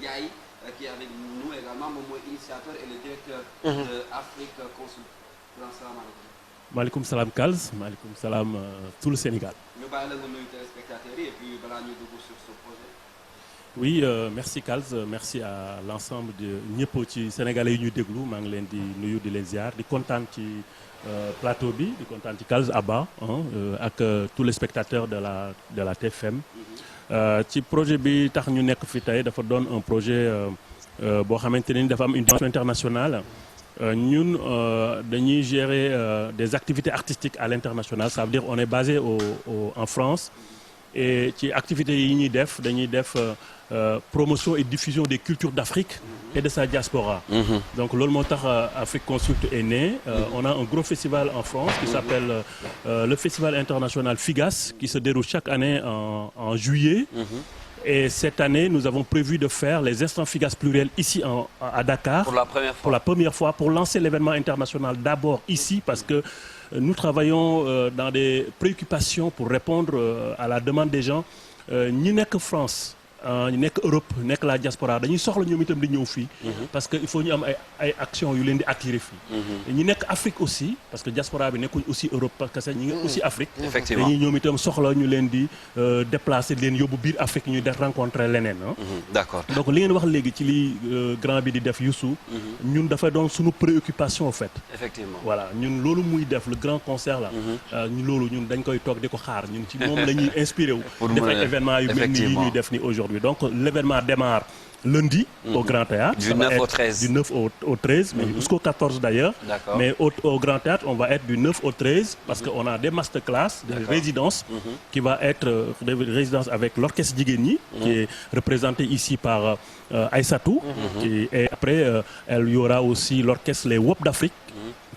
Ndiaye qui est avec nous également moom mooy initiateur et le directeur de Afrique Consult. Salaamaaleykum. maaleykum salaam Kals maaleykum salaam tout le Sénégal. ñu bàyyi la nga nuyu téléspectateurs yi et puis balaa ñuy dugg sur ce projet. Oui merci Kals merci à l'ensemble de ñëpp ci sénégalais yi ñuy déglu maa ngi leen di nuyu di leen ziar di kontaan ci plateau bi di kontaan ci Kals Abba ak tous les spectateurs de la TFM. ci projet bi tax ñu nekk fi tey dafa doon un projet boo xamante ni dafa am une dimension internationale. ñun dañuy gérer des activités artistiques à l'international ça veut dire on est basé en France et ci activités yi ñuy def dañuy def promotion et diffusion des cultures d'Afrique et de sa diaspora. Donc loolu moo tax Afrique Consult est né. On a un gros festival en France qui s'appelle le Festival international FIGAS qui se déroule chaque année en juillet. Et cette année, nous avons prévu de faire les instants FIGAS pluriels ici à Dakar. Pour la première fois. Pour lancer l'événement international d'abord ici, parce que nous travaillons dans des préoccupations pour répondre à la demande des gens. ñi nekk France, ñi nekk Europe, nekk la diaspora, dañuy soxla ñoom itam di ñëw fii. Parce que il faut ñu am ay actions yu leen di attirer fii. ñi nekk Afrique aussi, parce que diaspora bi nekkuñ aussi Europe, parce que ñi ngi aussi Afrique. Effectivement dañuy ñoom itam soxla ñu leen di déplacer di leen yóbbu biir Afrique ñuy def rencontrer leneen. D'accord. Donc li ngeen wax léegi ci li grand bi di def Youssou. ñun dafa doon suñu préoccupation en fait. Effectivement. Voilà ñun loolu muy def le grand concert là. Loolu ñun dañ koy toog di ko xaar ñun ci moom la ñuy inspiré wu. def ay événements yu mel ni yi ñuy def ni aujourd'hui. Donc l'événement démarre lundi au Grand Théâtre. Du 9 au 13. Du 9 au 13, mais jusqu'au 14 d'ailleurs. D'accord. Mais au Grand Théâtre, on va être du 9 au 13 parce qu'on a des masterclass, des résidences qui va être des résidences avec l'orchestre Djigeni qui est représenté ici par Aïssatou. Et après, il y aura aussi l'orchestre Les Wop d'Afrique.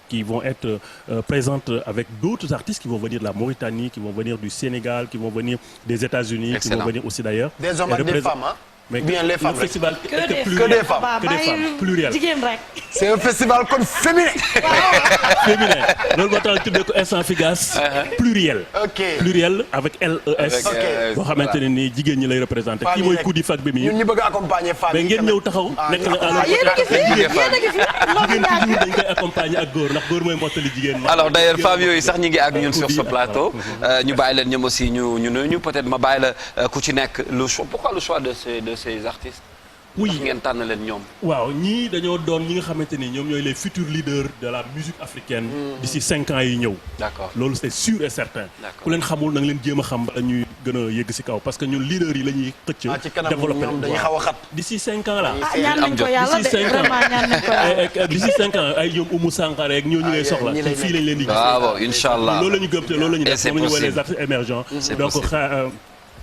Qui vont être présentes avec d'autres artistes qui vont venir de la Mauritanie, qui vont venir du Sénégal, qui vont venir des États-Unis, qui vont venir aussi d'ailleurs. Des hommes et des femmes, hein? Mais bien les femmes. Le festival que des femmes. Que des femmes, pluriel. C'est un festival comme féminin. Féminin. Loolu moo tax tuddee ko instant FIGAS pluriel. OK. Pluriel avec LES. boo xamante ne nii jigéen ñi lay représenté. kii mooy Koudi Fak bi mi. ñun ñu bëgg a accompagner femmes yi. mais ngeen ñëw taxaw. nekk na alors jigéen toujours dañ koy accompagner ak góor ndax góor mooy mottali jigéen. Alors d'ailleurs femmes yooyu sax ñi ngi ak ñun sur ce plateau. ñu bàyyi leen ñoom aussi ñu nuyu peut-être ma bàyyi la ku ci nekk le choix. Pourquoi le choix de ces artistes? Oui ngeen tànn leen ñoom. waaw ñii dañoo doon ñi nga xamante ni ñoom ñooy les futurs leaders de la musique africaine. d'ici 5 ans yi ñëw. D'accord loolu c'est sûr et certain. D'accord. ku leen xamul na nga leen jéem a xam bala ñuy gën a yegg ci kaw parce que ñun leaders yi la ñuy xëcc. ci kanam développé ñoom dañuy xaw a xat. d'ici 5 ans là. ñaan nañ ko yàlla de vraiment ñaan nañ ko yàlla. d'ici 5 ans ay ñoom Oumou Sankhare ak ñooñu ngay soxla. fii lañ leen di gis. waaw inchallah loolu la ñu gëm te loolu la ñu def c'est moom la ñu woowee possible. les artistes émergents. C'est donc possible.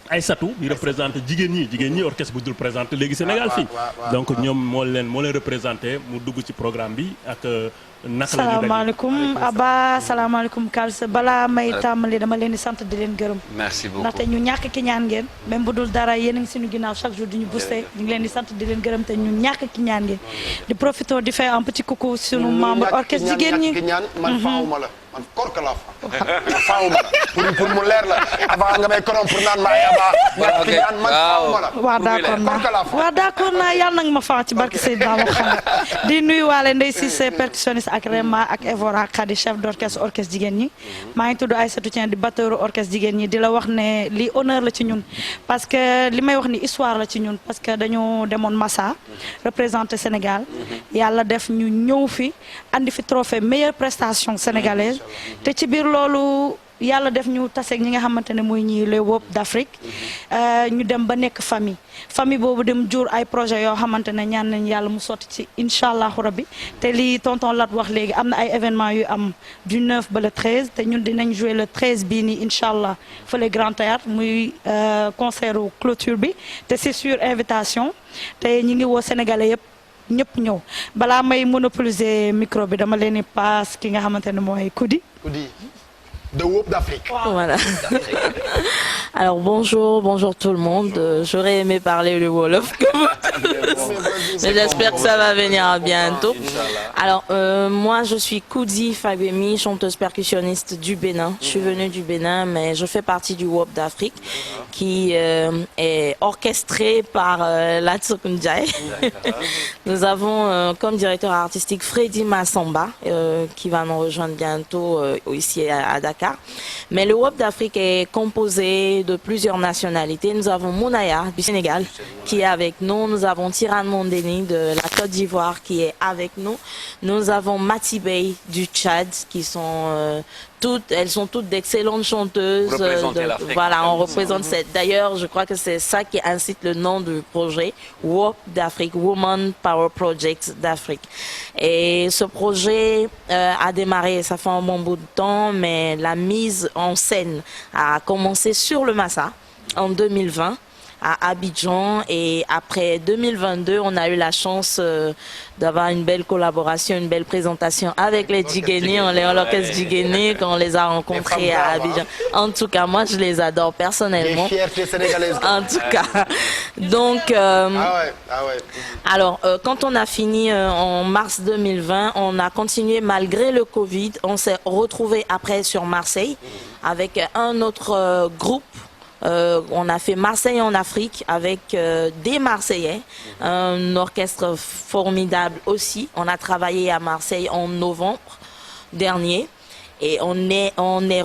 Aïssatou bi représente jigéen ñi orchestre bu dul présenté léegi Sénégal fii donc ñoom moo leen représenté mu dugg ci programme bi ak naka la ñu salaamaaleykum Abba salaamaaleykum Kals balaa may tàmbali dama leen di sant di leen gërëm. Merci beaucoup ndaxte ñu ñàkk ki ñaan ngeen même bu dul dara yéen a ngi suñu ginnaaw chaque jour di ñu booster ñu ngi leen di sant di leen gërëm te ñu ñàkk ki ñaan ngeen di profité di faire un petit coucou suñu membre orchestre jigéen ñi. man faawuma la man korka laa faawuma la pour mu leer la avant nga may korom pour naan ma ay Abba ñàkk ki ñaan man faawuma la. waaw d'accord naa yàlla na nga ma faa ci barke Seydina Mohamed di nuyu waale Ndeye Cissé percussionniste ak Rema ak Evora Khady chef d'orchestre orchestre jigéen ñi maa ngi tudd Aïssatou Tien di batteur orchestre jigéen ñi di la wax ne li honneur la ci ñun parce que li may wax ni histoire la ci ñun parce que dañoo demoon Massa représenter Sénégal yàlla def ñu ñëw fi andi fi trophée meilleure prestation sénégalaise te ci biir loolu yàlla def ñu taseeg ñi nga xamante ne mooy ñii les Wop d'Afrique ñu dem ba nekk famille boobu dem jur ay projet yoo xamante ne ñaan nañ yàlla mu sotti ci incha allahu rabbi te li tonton Lat wax léegi am na ay événements yu am du 9 ba le 13 te ñun dinañ jouer le 13 bii nii incha allah fële Grand Théâtre muy concert clôture bi te c'est sur invitation te ñi ngi woo sénégalais yëpp ñëpp ñëw balaa may monopoliser micro bi dama leen di paas ki nga xamante ne mooy Koudi. The Wop d'Afrique. Voilà. Alors bonjour tout le monde. J'aurais aimé parler le Wolof mais j'espère que ça va venir bientôt. Alors moi je suis Koudi Fagbemi, chanteuse percussionniste du Bénin. Je suis venue du Bénin mais je fais partie du Wop d'Afrique qui est orchestré par Latsuk Ndiaye. Nous avons comme directeur artistique Freddy Massamba qui va nous rejoindre bientôt ici à Dakar. Mais le WOP d'Afrique est composé de plusieurs nationalités. Nous avons Mounaya du Sénégal qui est avec nous. Nous avons Tiran Mondeni de la Côte d'Ivoire qui est avec nous. Nous avons Matibey du Tchad qui sont elles sont toutes d'excellentes chanteuses. Voilà, on représente cette. D'ailleurs, je crois que c'est ça qui incite le nom du projet, WOP d'Afrique, Women Power Project d'Afrique. Et ce projet a démarré, ça fait un bon bout de temps, mais la mise en scène a commencé sur le Massa en 2020. À Abidjan, et après 2022, on a eu la chance d'avoir une belle collaboration, une belle présentation avec les Djigeni, l'orchestre Djigeni, quand on les a rencontrés à Abidjan. En tout cas, moi, je les adore personnellement. Fierté sénégalaise. En tout cas. Donc, alors, quand on a fini en mars 2020, on a continué malgré le Covid. On s'est retrouvés après sur Marseille avec un autre groupe. On a fait Marseille en Afrique avec des Marseillais, un orchestre formidable aussi. On a travaillé à Marseille en novembre dernier et on est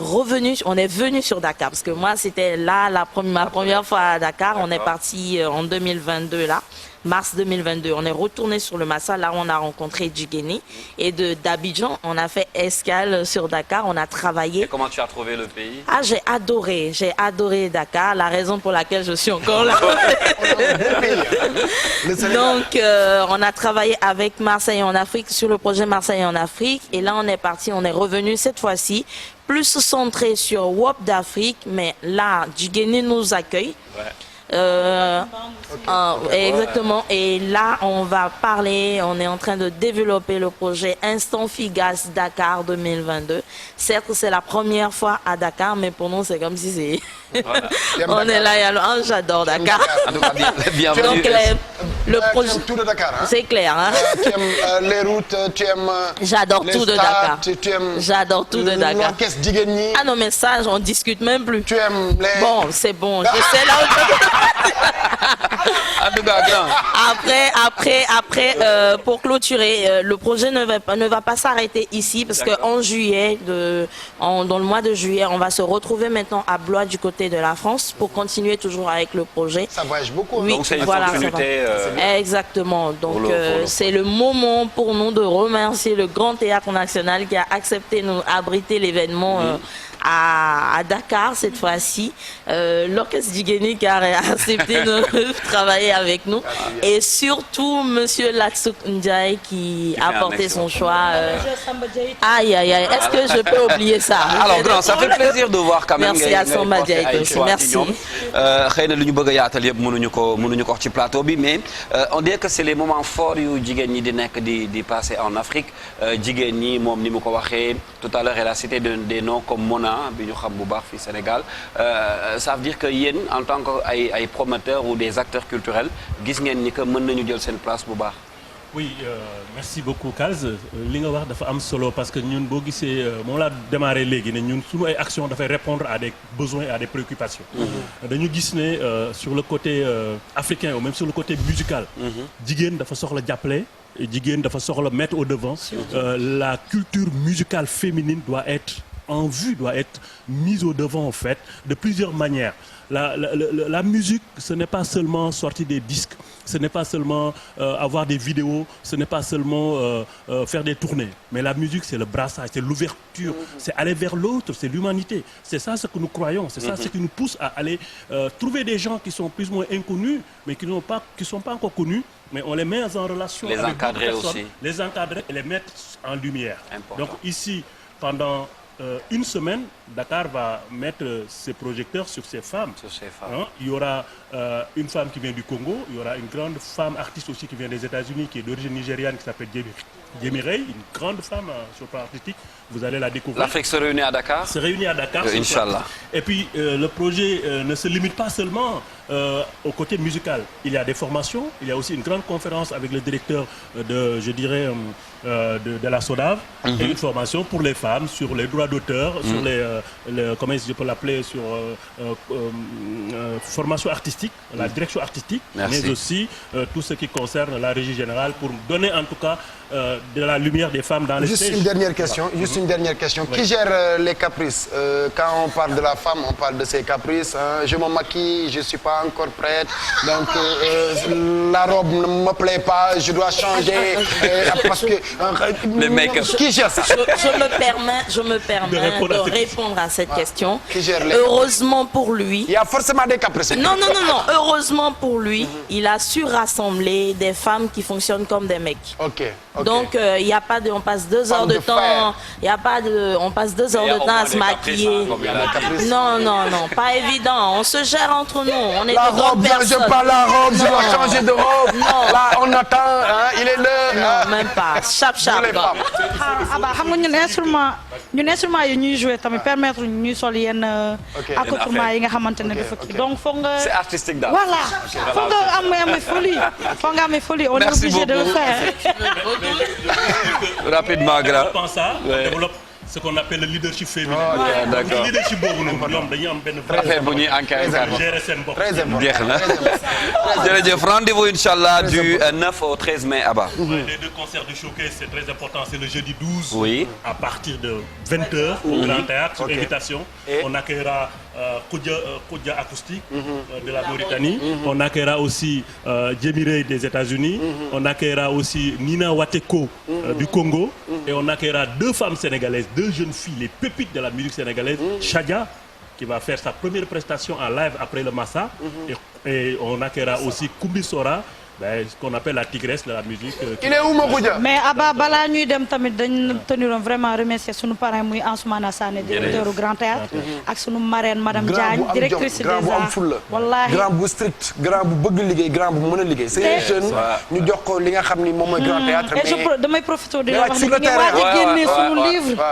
venu sur Dakar parce que moi c'était là ma première fois à Dakar. On est parti en 2022 là. Mars 2022, on est retourné sur le Massa, là on a rencontré Djigeni et d'Abidjan, on a fait escale sur Dakar, on a travaillé. Et comment tu as trouvé le pays? Ah, j'ai adoré Dakar, la raison pour laquelle je suis encore là. Donc on a travaillé avec Marseille en Afrique sur le projet Marseille en Afrique et là on est parti, on est revenu cette fois-ci plus centré sur WOP d'Afrique, mais là Djigeni nous accueille. Ouais. Exactement, et là on va parler, on est en train de développer le projet Instant Figas Dakar 2022. Certes c'est la première fois à Dakar, mais pour nous c'est comme si c'est on est là, j'adore Dakar. Donc le projet, tout de Dakar, hein? C'est clair, hein? Tu aimes les routes, tu aimes j'adore tout de Dakar. J'adore tout de Dakar. L'orchestre Djigeni. Ah non mais ça on discute même plus. Tu aimes les... Bon, c'est bon, je sais là où Après, pour clôturer, le projet ne va pas s'arrêter ici parce qu'en juillet, dans le mois de juillet, on va se retrouver maintenant à Blois du côté de la France pour continuer toujours avec le projet. Ça voyage beaucoup. Oui, donc c'est une voilà, continuité. Exactement. Donc c'est le moment pour nous de remercier le Grand Théâtre National qui a accepté de nous abriter l'événement. À Dakar cette fois-ci, l'orchestre Djigeni qui a accepté de travailler avec nous et surtout monsieur Latsuk Ndiaye qui a porté son choix. Aïe, est-ce que je peux oublier ça? Alors grand, ça fait plaisir de voir quand même. Merci à Samba Diaye aussi, merci. xëy na lu ñu bëgg a yaatal yëpp mënuñu ko wax ci plateau bi, mais on dirait que c'est les moments forts yu jigéen ñi di nekk di passer en Afrique. Jigéen ñi moom ni mu ko waxee tout à l'heure, elle a cité des noms comme Mona bi ñu xam bu baax fii Sénégal. Ça veut dire que yéen en tant que ay promoteurs ou des acteurs culturels gis ngeen ni que mën nañu jël seen place bu baax. Oui, merci beaucoup Kals. Li nga wax dafa am solo parce que ñun boo gisee moom laa démarré léegi ne ñun suñu ay actions dafay répondre à des besoins et à des préoccupations. dañu gis ne sur le côté africain ou même sur le côté musical. jigéen dafa soxla jàppale. jigéen dafa soxla mettre au devant. La culture musicale féminine doit être en vue, doit être mise au devant en fait de plusieurs manières. La musique, ce n'est pas seulement sortir des disques, ce n'est pas seulement avoir des vidéos, ce n'est pas seulement faire des tournées. Mais la musique, c'est le brassage, c'est l'ouverture, c'est aller vers l'autre, c'est l'humanité. C'est ça ce que nous croyons, c'est ça ce qui nous pousse à aller trouver des gens qui sont plus ou moins inconnus, mais qui ne sont pas encore connus, mais on les met en relation les avec encadrer d'autres personnes, aussi. les encadrer et les mettre en lumière. Important. Donc ici, pendant une semaine, Dakar va mettre ses projecteurs sur ces femmes. Hein? Il y aura une femme qui vient du Congo, il y aura une grande femme artiste aussi qui vient des États-Unis, qui est d'origine nigériane, qui s'appelle Djemirei, une grande femme sur le plan artistique. Vous allez la découvrir. L'Afrique se réunit à Dakar. Se réunit à Dakar. Inch'Allah. Et puis le projet ne se limite pas seulement au côté musical, il y a des formations, il y a aussi une grande conférence avec le directeur je dirais, de la SODAV, et une formation pour les femmes sur les droits d'auteur, sur comment je peux l'appeler, sur formation artistique, la direction artistique, mais aussi tout ce qui concerne la régie générale pour donner en tout cas de la lumière des femmes dans les stages. Juste une dernière question. Qui gère les caprices? Quand on parle de la femme, on parle de ses caprices. Je me maquille, je suis pas encore prête, donc la robe ne me plaît pas, je dois changer parce que les make-up. Qui gère ça? Je me permets de répondre à cette question. Qui gère les Heureusement pour lui. Il y a forcément des caprices. Non. Heureusement pour lui, il a su rassembler des femmes qui fonctionnent comme des mecs. Ok. Donc il y a pas de, on passe 2 heures de temps. Il y a pas de, on passe 2 heures de temps à se maquiller. Non, pas évident. On se gère entre nous. On est la de grandes robe, personnes. je parle la robe, je dois changer de robe. Non. Là, on attend, il est l'heure. Non, même pas. Chap. Aba xam nga ñun instrument yi ñuy jouer tamit permettre ñuy sol yenn accoutrement yi nga xamante ne dafa kii donc foog nga. C'est artistique daal. Voilà foog nga am folie. On est obligé de le faire. Rapidement, grand. pense ça, on développe ce qu'on appelle le leadership féminin. D'accord. Le leadership boobu noonu ñoom dañuy am benn affaire bu ñuy gérer seen bopp. jeex na jërëjëf rendez-vous inchallah du 9 au 13 mai Abba. Les 2 concerts du showcase, c'est très important, c'est le jeudi 12 à partir de 20h au Grand Théâtre sur invitation. On accueillera Khoudia acoustique de la Mauritanie. On accueillera aussi Djemirey des États-Unis. On accueillera aussi Nina Wateko du Congo. Et on accueillera 2 femmes sénégalaises, 2 jeunes filles, les pépites de la musique sénégalaise. Shadia, qui va faire sa première prestation en live après le Massa. Et on accueillera aussi Koumbi Sora, ce qu'on appelle la tigresse de la musique. Il est où mon Khoudia? Mais Abba balaa ñuy dem tamit dañ teniroon vraiment remercier sunu parrain muy Ansoumana Sané directeur du Grand Théâtre ak sunu marraine madame Diagne directrice des arts. grand bu am fulla, wallaahi grand bu strict, grand bu bëgg liggéey, grand bu mën a liggéey. C'est jeune ñu jox ko li nga xam ni moom mooy Grand Théâtre. et damay profité di la wax ne ñu ngi waaj a génne sunu livre.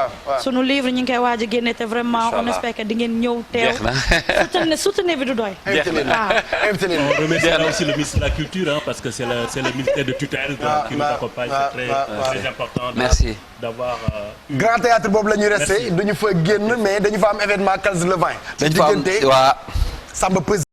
Sunu livre ñu ngi koy waaj a génne te vraiment on espère que di ngeen ñëw teew. soutenez bi du doy. On remerciera aussi le ministre de la Culture parce que c'est le ministère de tutelle qui nous accompagne. C'est très important d'avoir Grand Théâtre boobu la ñuy resté duñu fa génn mais dañu fa am événement Calz le 20. dañu fa am Samba Peuzzi